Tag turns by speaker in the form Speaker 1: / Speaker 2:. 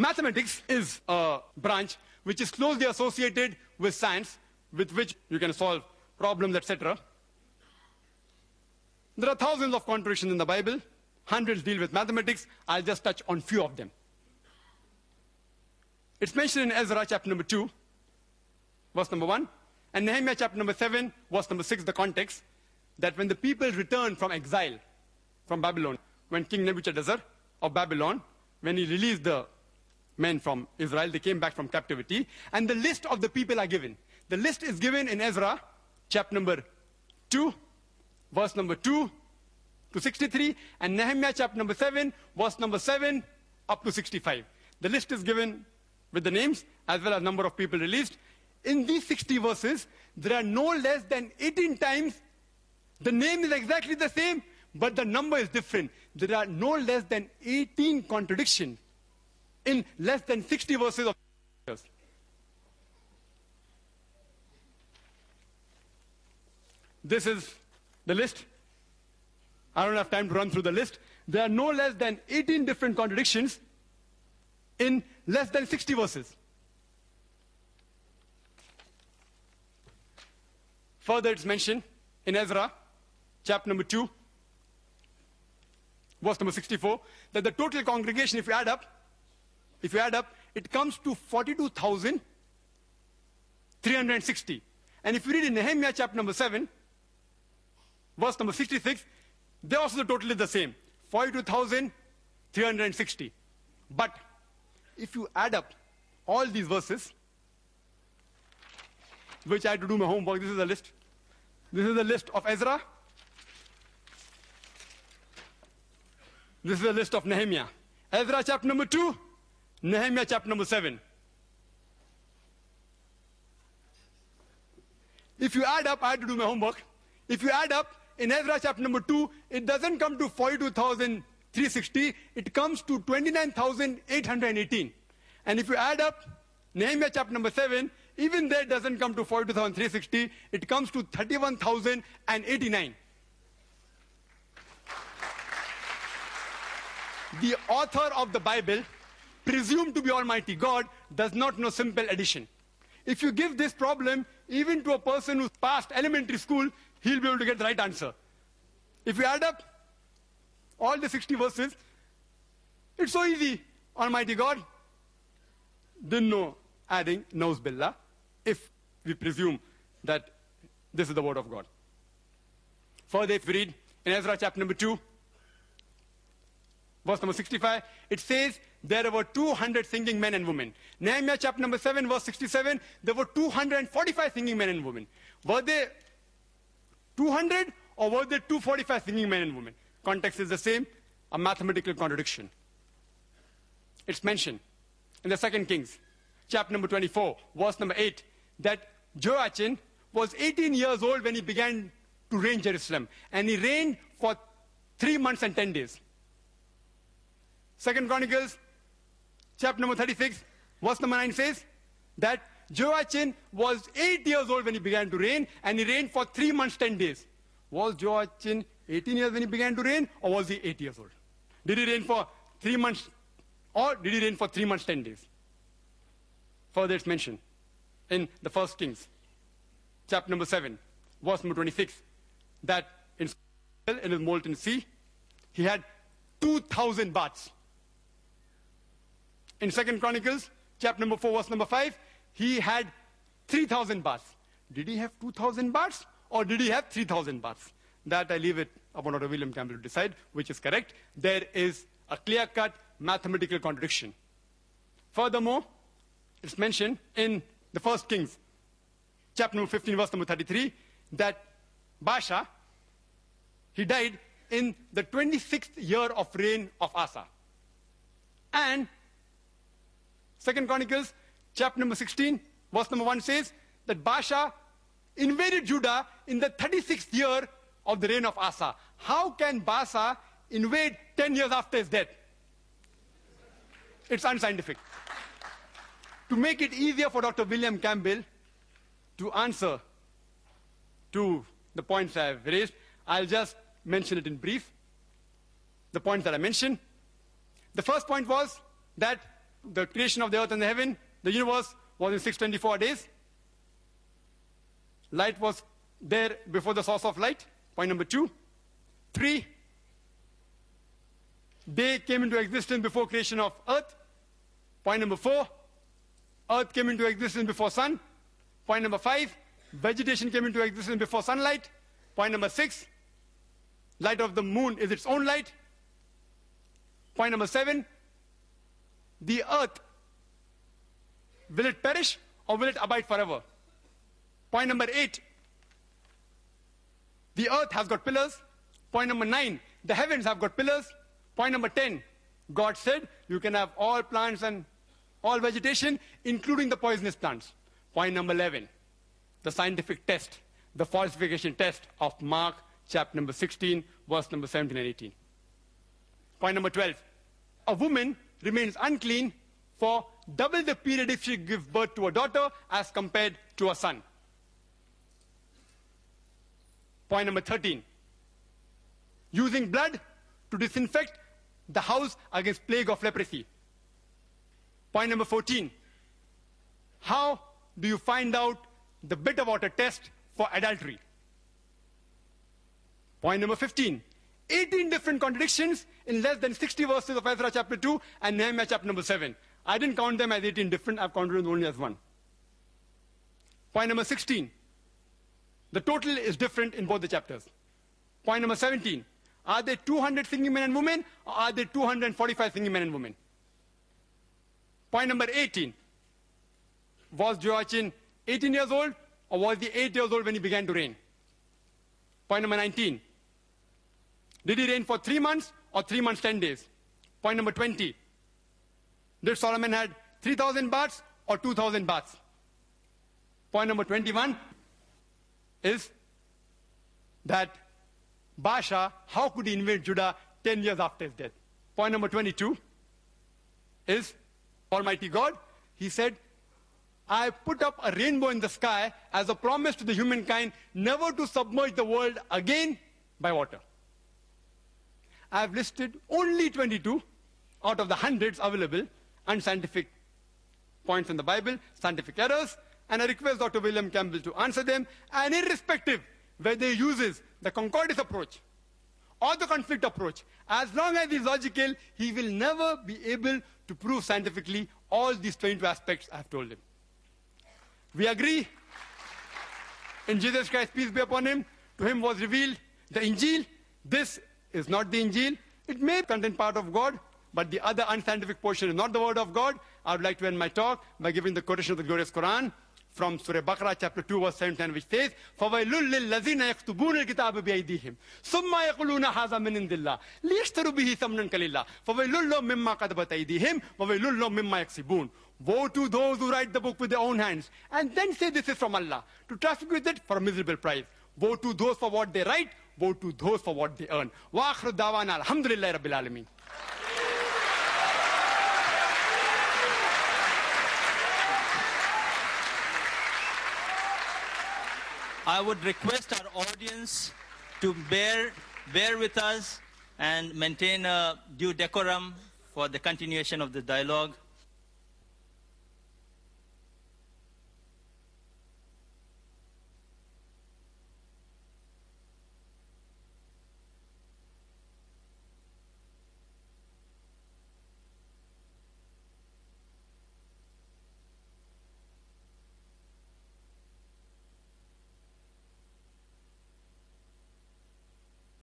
Speaker 1: Mathematics is a branch which is closely associated with science, with which you can solve problems, etc. There are thousands of contradictions in the Bible. Hundreds deal with mathematics. I'll just touch on few of them. It's mentioned in Ezra chapter number 2, verse number 1, and Nehemiah chapter number 7, verse number 6, the context, that when the people returned from exile from Babylon, when King Nebuchadnezzar of Babylon, when he released the men from Israel, they came back from captivity, and the list of the people are given. The list is given in Ezra chapter number 2, verse number 2 to 63, and Nehemiah chapter number 7, verse number 7 up to 65. The list is given with the names as well as number of people released. In these 60 verses, there are no less than 18 times the name is exactly the same, but the number is different. There are no less than 18 contradictions in less than 60 verses of scriptures. This is the list. I don't have time to run through the list. There are no less than 18 different contradictions in less than 60 verses. Further, it's mentioned in Ezra, chapter number 2, verse number 64, that the total congregation, if you add up, it comes to 42,360. And if you read in Nehemiah chapter number 7, verse number 66, they also the total is the same, 42,360. But if you add up all these verses, which I had to do my homework, this is the list. This is the list of Ezra. This is the list of Nehemiah. Ezra chapter number 2, Nehemiah chapter number 7. If you add up, I had to do my homework. If you add up, in Ezra chapter number 2, it doesn't come to 42,360, it comes to 29,818. And if you add up Nehemiah chapter number 7, even there it doesn't come to 42,360, it comes to 31,089. The author of the Bible, presumed to be Almighty God, does not know simple addition. If you give this problem even to a person who's passed elementary school, he'll be able to get the right answer. If you add up all the 60 verses, it's so easy. Almighty God didn't know adding knows billah, if we presume that this is the word of God. Further, if we read in Ezra chapter number 2, verse number 65, it says there were 200 singing men and women. Nehemiah chapter number 7, verse 67, there were 245 singing men and women. Were they 200 or were there 245 singing men and women? Context is the same, a mathematical contradiction. It's mentioned in the 2 Kings, chapter number 24, verse number 8, that Joachim was 18 years old when he began to reign Jerusalem. And he reigned for 3 months and 10 days. 2 Chronicles, chapter number 36, verse number 9 says that Joachim was 8 years old when he began to reign, and he reigned for 3 months, 10 days. Was Joachim 18 years when he began to reign, or was he 8 years old? Did he reign for 3 months, or did he reign for 3 months, 10 days? Further, it's mentioned in the 1 Kings, chapter number 7, verse number 26, that in his molten sea, he had 2,000 baths. In 2 Chronicles, chapter number 4, verse number 5, he had 3,000 baths. Did he have 2,000 baths, or did he have 3,000 baths? That I leave it upon Dr. William Campbell to decide which is correct. There is a clear-cut mathematical contradiction. Furthermore, it's mentioned in the 1 Kings, chapter number 15, verse number 33, that Baasha, he died in the 26th year of reign of Asa. And 2 Chronicles, chapter number 16, verse number 1 says that Baasha invaded Judah in the 36th year of the reign of Asa. How can Baasha invade 10 years after his death? It's unscientific. To make it easier for Dr. William Campbell to answer to the points I have raised, I'll just mention it in brief. The points that I mentioned. The first point was that the creation of the earth and the heaven, the universe, was in 624 days. Light was there before the source of light. Point number 2. 3. Day came into existence before creation of earth. Point number 4. Earth came into existence before sun. Point number 5. Vegetation came into existence before sunlight. Point number 6. Light of the moon is its own light. Point number 7. The earth, will it perish or will it abide forever? Point number 8. The earth has got pillars. Point number 9. The heavens have got pillars. Point number 10. God said you can have all plants and all vegetation, including the poisonous plants. Point number 11. The scientific test, the falsification test of Mark chapter number 16, verse number 17 and 18. Point number 12. A woman remains unclean for double the period if she gives birth to a daughter as compared to a son. Point number 13. Using blood to disinfect the house against plague of leprosy. Point number 14. How do you find out the bitter water test for adultery? Point number 15. 18 different contradictions in less than 60 verses of Ezra chapter 2 and Nehemiah chapter number 7. I didn't count them as 18 different, I've counted them only as one. Point number 16. The total is different in both the chapters. Point number 17. Are there 200 singing men and women, or are there 245 singing men and women? Point number 18. Was Joachim 18 years old, or was he 8 years old when he began to reign? Point number 19. Did he reign for 3 months or 3 months, 10 days? Point number 20. Did Solomon had 3,000 baths or 2,000 baths? Point number 21 is that Baasha, how could he invade Judah 10 years after his death? Point number 22 is Almighty God. He said, I put up a rainbow in the sky as a promise to the humankind never to submerge the world again by water. I have listed only 22 out of the hundreds available unscientific points in the Bible, scientific errors, and I request Dr. William Campbell to answer them, and irrespective whether he uses the concordance approach or the conflict approach, as long as he's logical, he will never be able to prove scientifically all these 22 aspects I have told him. We agree in Jesus Christ, peace be upon him. To him was revealed the Injil. This is not the Injil. It may contain part of God, but the other unscientific portion is not the word of God. I would like to end my talk by giving the quotation of the glorious Quran from Surah Baqarah chapter 2 verse 7-10, which says, فَوَيْلٌ لِلَّذِينَ يَكْتُبُونَ الْكِتَابَ بِأَيْدِيهِمْ ثُمَّ يَقُولُونَ هَذَا مِنْ عِنْدِ اللَّهِ لِيَشْتَرُوا بِهِ ثَمَنًا قَلِيلًا فَوَيْلٌ لَهُم مِّمَّا كَتَبَتْ أَيْدِيهِمْ وَوَيْلٌ لَهُم مِّمَّا يَكْسِبُونَ. Woe to those who write the book with their own hands and then say this is from Allah, to traffic with it for a miserable price. Woe to those for what they write, woe to those for what they earn. Wa akhir da'wana alhamdulillahi rabbil alameen.
Speaker 2: I would request our audience to bear with us and maintain a due decorum for the continuation of the dialogue.